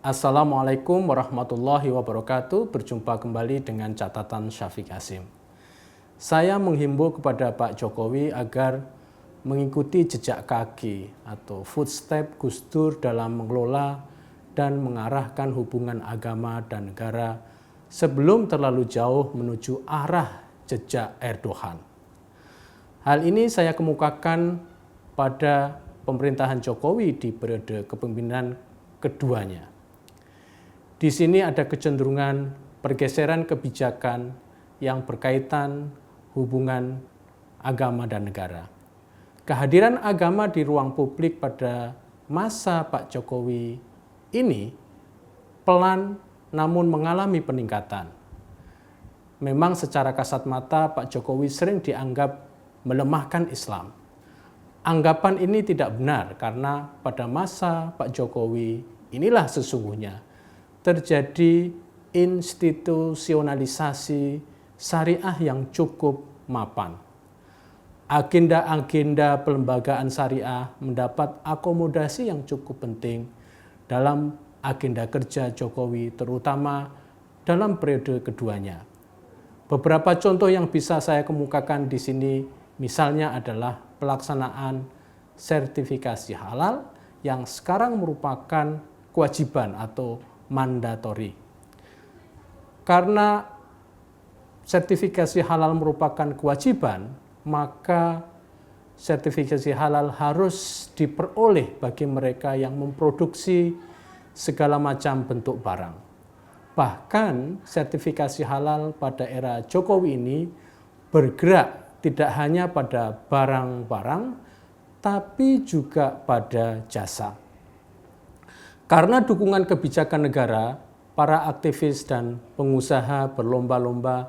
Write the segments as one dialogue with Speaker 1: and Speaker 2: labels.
Speaker 1: Assalamualaikum warahmatullahi wabarakatuh. Berjumpa kembali dengan catatan Syafiq Hasim. Saya menghimbau kepada Pak Jokowi agar mengikuti jejak kaki atau footstep Gus Dur dalam mengelola dan mengarahkan hubungan agama dan negara sebelum terlalu jauh menuju arah jejak Erdogan. Hal ini saya kemukakan pada pemerintahan Jokowi di periode kepemimpinan keduanya. Di sini ada kecenderungan pergeseran kebijakan yang berkaitan hubungan agama dan negara. Kehadiran agama di ruang publik pada masa Pak Jokowi ini pelan namun mengalami peningkatan. Memang secara kasat mata Pak Jokowi sering dianggap melemahkan Islam. Anggapan ini tidak benar karena pada masa Pak Jokowi inilah sesungguhnya terjadi institusionalisasi syariah yang cukup mapan. Agenda-agenda pelembagaan syariah mendapat akomodasi yang cukup penting dalam agenda kerja Jokowi, terutama dalam periode keduanya. Beberapa contoh yang bisa saya kemukakan di sini misalnya adalah pelaksanaan sertifikasi halal yang sekarang merupakan kewajiban atau mandatori. Karena sertifikasi halal merupakan kewajiban, maka sertifikasi halal harus diperoleh bagi mereka yang memproduksi segala macam bentuk barang. Bahkan sertifikasi halal pada era Jokowi ini bergerak tidak hanya pada barang-barang, tapi juga pada jasa. Karena dukungan kebijakan negara, para aktivis dan pengusaha berlomba-lomba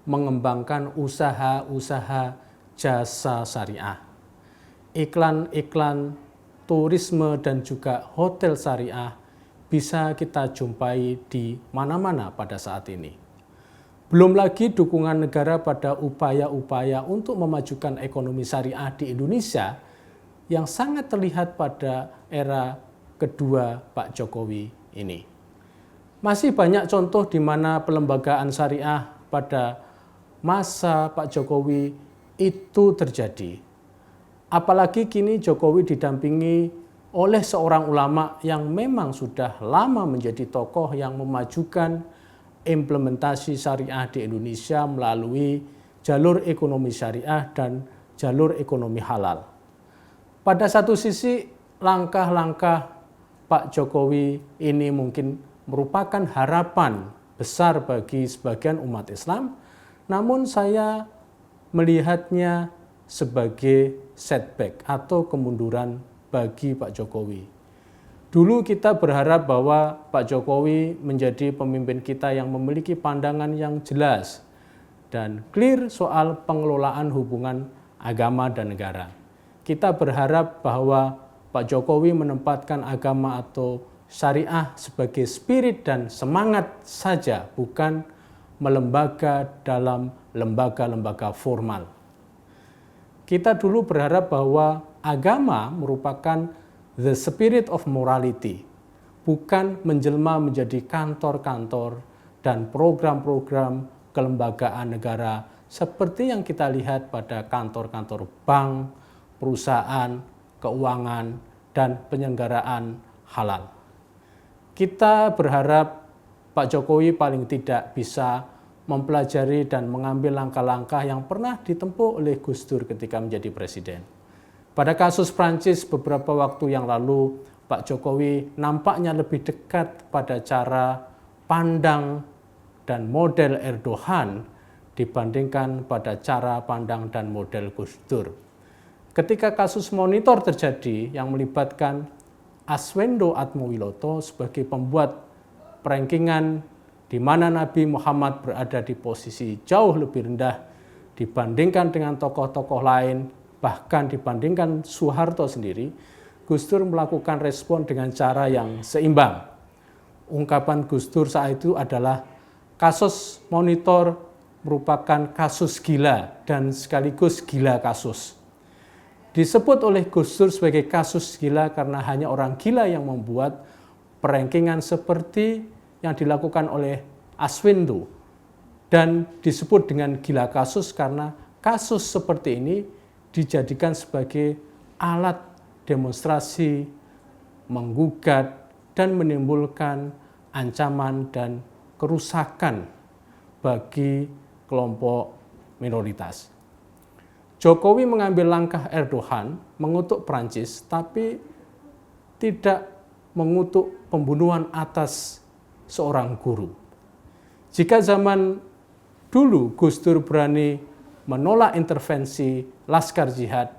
Speaker 1: mengembangkan usaha-usaha jasa syariah. Iklan-iklan turisme dan juga hotel syariah bisa kita jumpai di mana-mana pada saat ini. Belum lagi dukungan negara pada upaya-upaya untuk memajukan ekonomi syariah di Indonesia yang sangat terlihat pada era kedua Pak Jokowi ini. Masih banyak contoh di mana pelembagaan syariah pada masa Pak Jokowi itu terjadi. Apalagi kini Jokowi didampingi oleh seorang ulama yang memang sudah lama menjadi tokoh yang memajukan implementasi syariah di Indonesia melalui jalur ekonomi syariah dan jalur ekonomi halal. Pada satu sisi, langkah-langkah Pak Jokowi ini mungkin merupakan harapan besar bagi sebagian umat Islam, namun saya melihatnya sebagai setback atau kemunduran bagi Pak Jokowi. Dulu kita berharap bahwa Pak Jokowi menjadi pemimpin kita yang memiliki pandangan yang jelas dan clear soal pengelolaan hubungan agama dan negara. Kita berharap bahwa Pak Jokowi menempatkan agama atau syariah sebagai spirit dan semangat saja, bukan melembaga dalam lembaga-lembaga formal. Kita dulu berharap bahwa agama merupakan the spirit of morality, bukan menjelma menjadi kantor-kantor dan program-program kelembagaan negara seperti yang kita lihat pada kantor-kantor bank, perusahaan, keuangan, dan penyelenggaraan halal. Kita berharap Pak Jokowi paling tidak bisa mempelajari dan mengambil langkah-langkah yang pernah ditempuh oleh Gus Dur ketika menjadi presiden. Pada kasus Prancis beberapa waktu yang lalu, Pak Jokowi nampaknya lebih dekat pada cara pandang dan model Erdogan dibandingkan pada cara pandang dan model Gus Dur. Ketika kasus monitor terjadi yang melibatkan Arswendo Atmowiloto sebagai pembuat perankingan di mana Nabi Muhammad berada di posisi jauh lebih rendah dibandingkan dengan tokoh-tokoh lain, bahkan dibandingkan Soeharto sendiri, Gus Dur melakukan respon dengan cara yang seimbang. Ungkapan Gus Dur saat itu adalah kasus monitor merupakan kasus gila dan sekaligus gila kasus. Disebut oleh Gus Dur sebagai kasus gila karena hanya orang gila yang membuat perengkingan seperti yang dilakukan oleh Aswindu dan disebut dengan gila kasus karena kasus seperti ini dijadikan sebagai alat demonstrasi, menggugat, dan menimbulkan ancaman dan kerusakan bagi kelompok minoritas. Jokowi mengambil langkah Erdogan mengutuk Prancis, tapi tidak mengutuk pembunuhan atas seorang guru. Jika zaman dulu Gus Dur berani menolak intervensi Laskar Jihad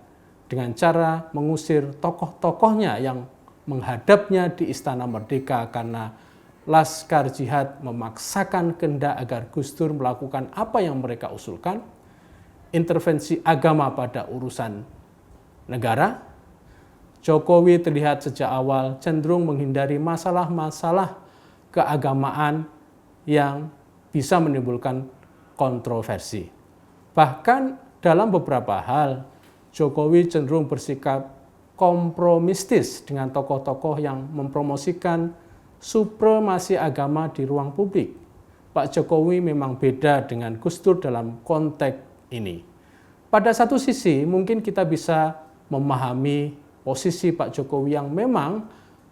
Speaker 1: dengan cara mengusir tokoh-tokohnya yang menghadapnya di Istana Merdeka karena Laskar Jihad memaksakan kehendak agar Gus Dur melakukan apa yang mereka usulkan, intervensi agama pada urusan negara, Jokowi terlihat sejak awal cenderung menghindari masalah-masalah keagamaan yang bisa menimbulkan kontroversi. Bahkan dalam beberapa hal, Jokowi cenderung bersikap kompromistis dengan tokoh-tokoh yang mempromosikan supremasi agama di ruang publik. Pak Jokowi memang beda dengan Gus Dur dalam konteks ini. Pada satu sisi, mungkin kita bisa memahami posisi Pak Jokowi yang memang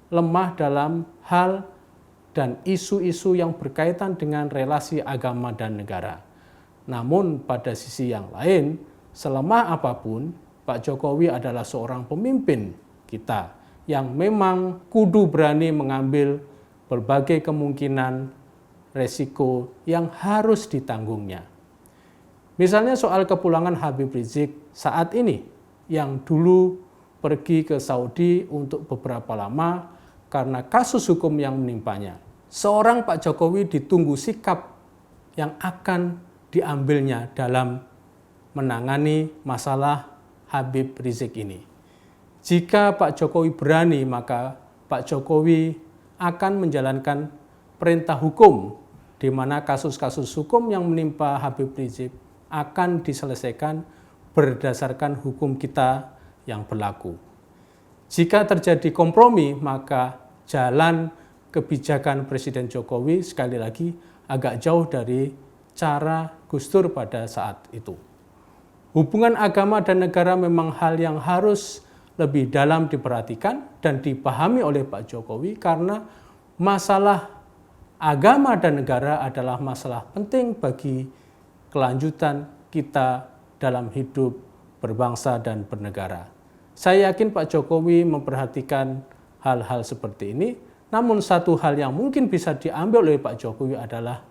Speaker 1: lemah dalam hal dan isu-isu yang berkaitan dengan relasi agama dan negara. Namun pada sisi yang lain, selemah apapun, Pak Jokowi adalah seorang pemimpin kita yang memang kudu berani mengambil berbagai kemungkinan resiko yang harus ditanggungnya. Misalnya soal kepulangan Habib Rizik saat ini, yang dulu pergi ke Saudi untuk beberapa lama karena kasus hukum yang menimpanya. Seorang Pak Jokowi ditunggu sikap yang akan diambilnya dalam menangani masalah Habib Rizik ini. Jika Pak Jokowi berani, maka Pak Jokowi akan menjalankan perintah hukum di mana kasus-kasus hukum yang menimpa Habib Rizik akan diselesaikan berdasarkan hukum kita yang berlaku. Jika terjadi kompromi, maka jalan kebijakan Presiden Jokowi sekali lagi agak jauh dari cara Gus Dur pada saat itu. Hubungan agama dan negara memang hal yang harus lebih dalam diperhatikan dan dipahami oleh Pak Jokowi karena masalah agama dan negara adalah masalah penting bagi kelanjutan kita dalam hidup berbangsa dan bernegara. Saya yakin Pak Jokowi memperhatikan hal-hal seperti ini, namun satu hal yang mungkin bisa diambil oleh Pak Jokowi adalah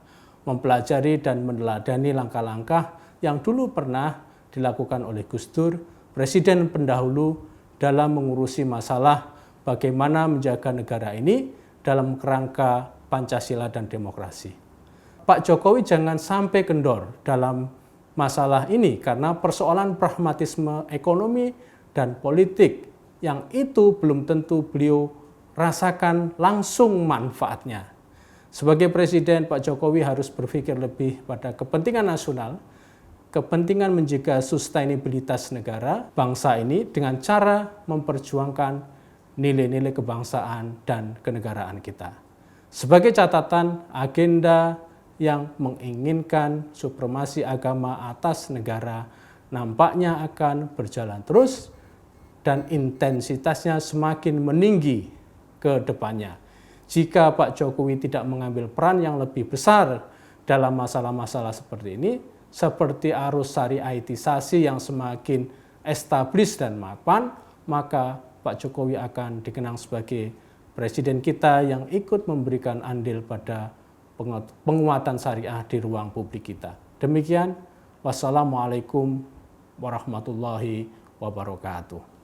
Speaker 1: mempelajari dan meneladani langkah-langkah yang dulu pernah dilakukan oleh Gus Dur, Presiden pendahulu dalam mengurusi masalah bagaimana menjaga negara ini dalam kerangka Pancasila dan demokrasi. Pak Jokowi jangan sampai kendor dalam masalah ini karena persoalan pragmatisme ekonomi dan politik yang itu belum tentu beliau rasakan langsung manfaatnya. Sebagai Presiden, Pak Jokowi harus berpikir lebih pada kepentingan nasional, kepentingan menjaga sustainabilitas negara, bangsa ini dengan cara memperjuangkan nilai-nilai kebangsaan dan kenegaraan kita. Sebagai catatan, agenda yang menginginkan supremasi agama atas negara nampaknya akan berjalan terus dan intensitasnya semakin meninggi ke depannya. Jika Pak Jokowi tidak mengambil peran yang lebih besar dalam masalah-masalah seperti ini, seperti arus syariatisasi yang semakin establis dan mapan, maka Pak Jokowi akan dikenang sebagai presiden kita yang ikut memberikan andil pada penguatan syariah di ruang publik kita. Demikian, wassalamualaikum warahmatullahi wabarakatuh.